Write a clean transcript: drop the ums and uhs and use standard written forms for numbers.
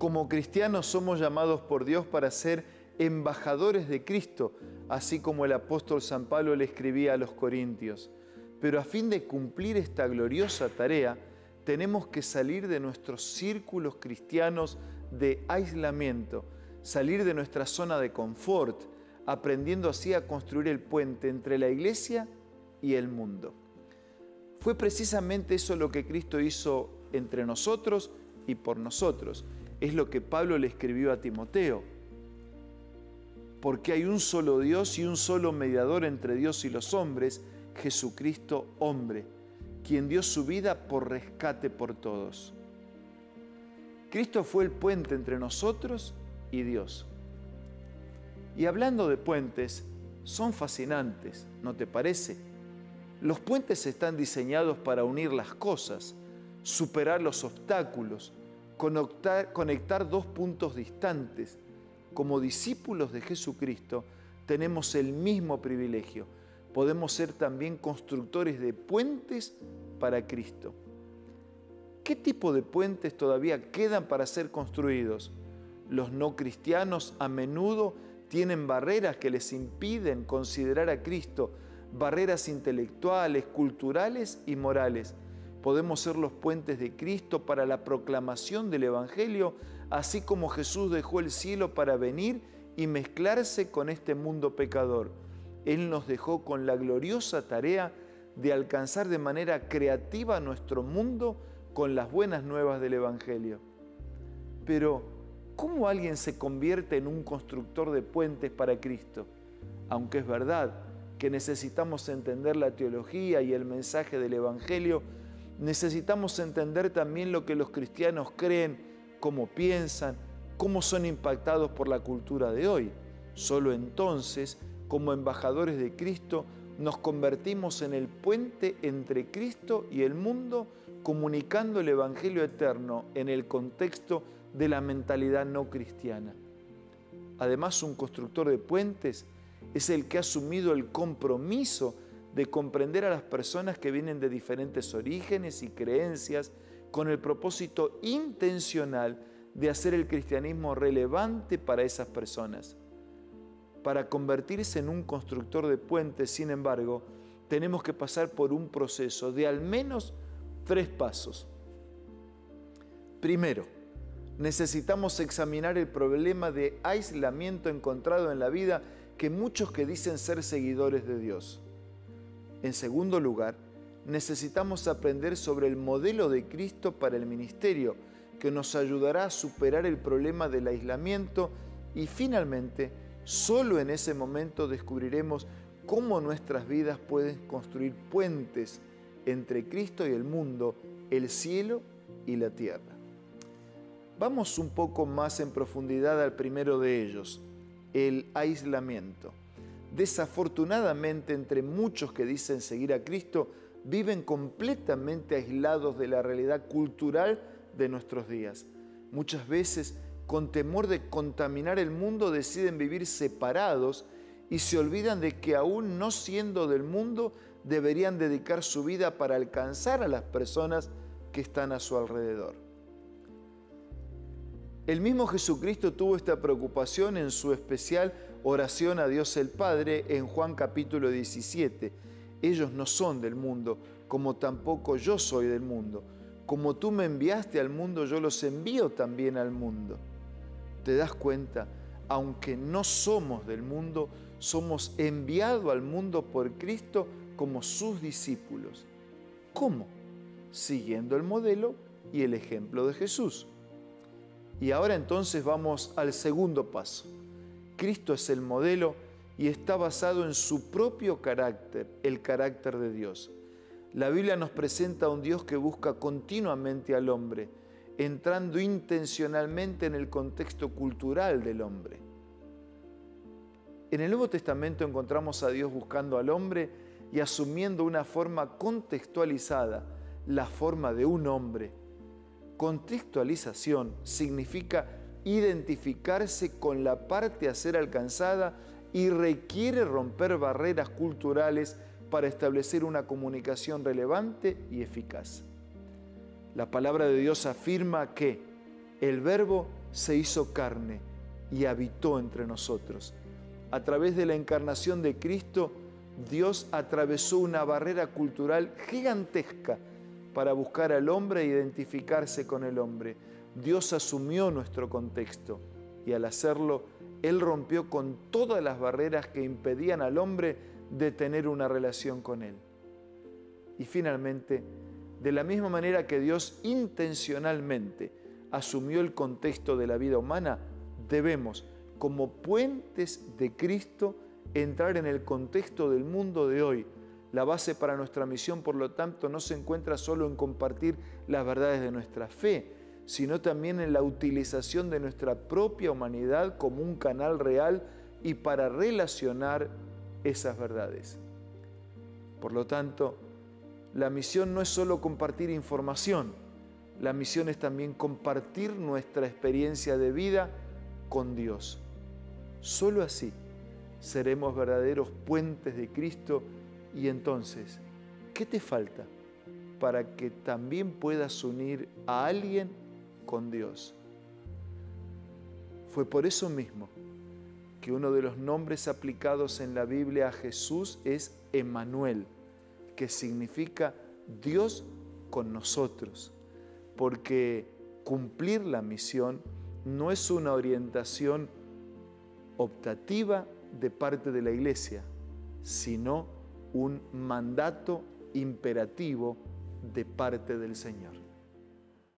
Como cristianos somos llamados por Dios para ser embajadores de Cristo, así como el apóstol San Pablo le escribía a los Corintios. Pero a fin de cumplir esta gloriosa tarea, tenemos que salir de nuestros círculos cristianos de aislamiento, salir de nuestra zona de confort, aprendiendo así a construir el puente entre la Iglesia y el mundo. Fue precisamente eso lo que Cristo hizo entre nosotros y por nosotros. Es lo que Pablo le escribió a Timoteo. Porque hay un solo Dios y un solo mediador entre Dios y los hombres, Jesucristo hombre, quien dio su vida por rescate por todos. Cristo fue el puente entre nosotros y Dios. Y hablando de puentes, son fascinantes, ¿no te parece? Los puentes están diseñados para unir las cosas, superar los obstáculos, conectar dos puntos distantes. Como discípulos de Jesucristo, tenemos el mismo privilegio. Podemos ser también constructores de puentes para Cristo. ¿Qué tipo de puentes todavía quedan para ser construidos? Los no cristianos a menudo tienen barreras que les impiden considerar a Cristo, barreras intelectuales, culturales y morales. Podemos ser los puentes de Cristo para la proclamación del Evangelio, así como Jesús dejó el cielo para venir y mezclarse con este mundo pecador. Él nos dejó con la gloriosa tarea de alcanzar de manera creativa nuestro mundo con las buenas nuevas del Evangelio. Pero, ¿cómo alguien se convierte en un constructor de puentes para Cristo? Aunque es verdad que necesitamos entender la teología y el mensaje del Evangelio, necesitamos entender también lo que los cristianos creen, cómo piensan, cómo son impactados por la cultura de hoy. Solo entonces, como embajadores de Cristo, nos convertimos en el puente entre Cristo y el mundo, comunicando el Evangelio eterno en el contexto de la mentalidad no cristiana. Además, un constructor de puentes es el que ha asumido el compromiso de comprender a las personas que vienen de diferentes orígenes y creencias con el propósito intencional de hacer el cristianismo relevante para esas personas. Para convertirse en un constructor de puentes, sin embargo, tenemos que pasar por un proceso de al menos 3 pasos. Primero, necesitamos examinar el problema de aislamiento encontrado en la vida que muchos que dicen ser seguidores de Dios. En segundo lugar, necesitamos aprender sobre el modelo de Cristo para el ministerio, que nos ayudará a superar el problema del aislamiento y finalmente, solo en ese momento descubriremos cómo nuestras vidas pueden construir puentes entre Cristo y el mundo, el cielo y la tierra. Vamos un poco más en profundidad al primero de ellos, el aislamiento. Desafortunadamente, entre muchos que dicen seguir a Cristo, viven completamente aislados de la realidad cultural de nuestros días. Muchas veces, con temor de contaminar el mundo, deciden vivir separados y se olvidan de que aún no siendo del mundo, deberían dedicar su vida para alcanzar a las personas que están a su alrededor. El mismo Jesucristo tuvo esta preocupación en su especial oración a Dios el Padre en Juan capítulo 17. Ellos no son del mundo, como tampoco yo soy del mundo. Como tú me enviaste al mundo, yo los envío también al mundo. ¿Te das cuenta? Aunque no somos del mundo, somos enviados al mundo por Cristo como sus discípulos. ¿Cómo? Siguiendo el modelo y el ejemplo de Jesús. Y ahora entonces vamos al segundo paso. Cristo es el modelo y está basado en su propio carácter, el carácter de Dios. La Biblia nos presenta a un Dios que busca continuamente al hombre, entrando intencionalmente en el contexto cultural del hombre. En el Nuevo Testamento encontramos a Dios buscando al hombre y asumiendo una forma contextualizada, la forma de un hombre. Contextualización significa identificarse con la parte a ser alcanzada y requiere romper barreras culturales para establecer una comunicación relevante y eficaz. La palabra de Dios afirma que el Verbo se hizo carne y habitó entre nosotros. A través de la encarnación de Cristo, Dios atravesó una barrera cultural gigantesca para buscar al hombre e identificarse con el hombre. Dios asumió nuestro contexto y al hacerlo, Él rompió con todas las barreras que impedían al hombre de tener una relación con Él. Y finalmente, de la misma manera que Dios intencionalmente asumió el contexto de la vida humana, debemos, como puentes de Cristo, entrar en el contexto del mundo de hoy. La base para nuestra misión, por lo tanto, no se encuentra solo en compartir las verdades de nuestra fe, sino también en la utilización de nuestra propia humanidad como un canal real y para relacionar esas verdades. Por lo tanto, la misión no es solo compartir información, la misión es también compartir nuestra experiencia de vida con Dios. Solo así seremos verdaderos puentes de Cristo y entonces, ¿qué te falta para que también puedas unir a alguien con Dios? Fue por eso mismo que uno de los nombres aplicados en la Biblia a Jesús es Emmanuel, que significa Dios con nosotros, porque cumplir la misión no es una orientación optativa de parte de la Iglesia, sino un mandato imperativo de parte del Señor.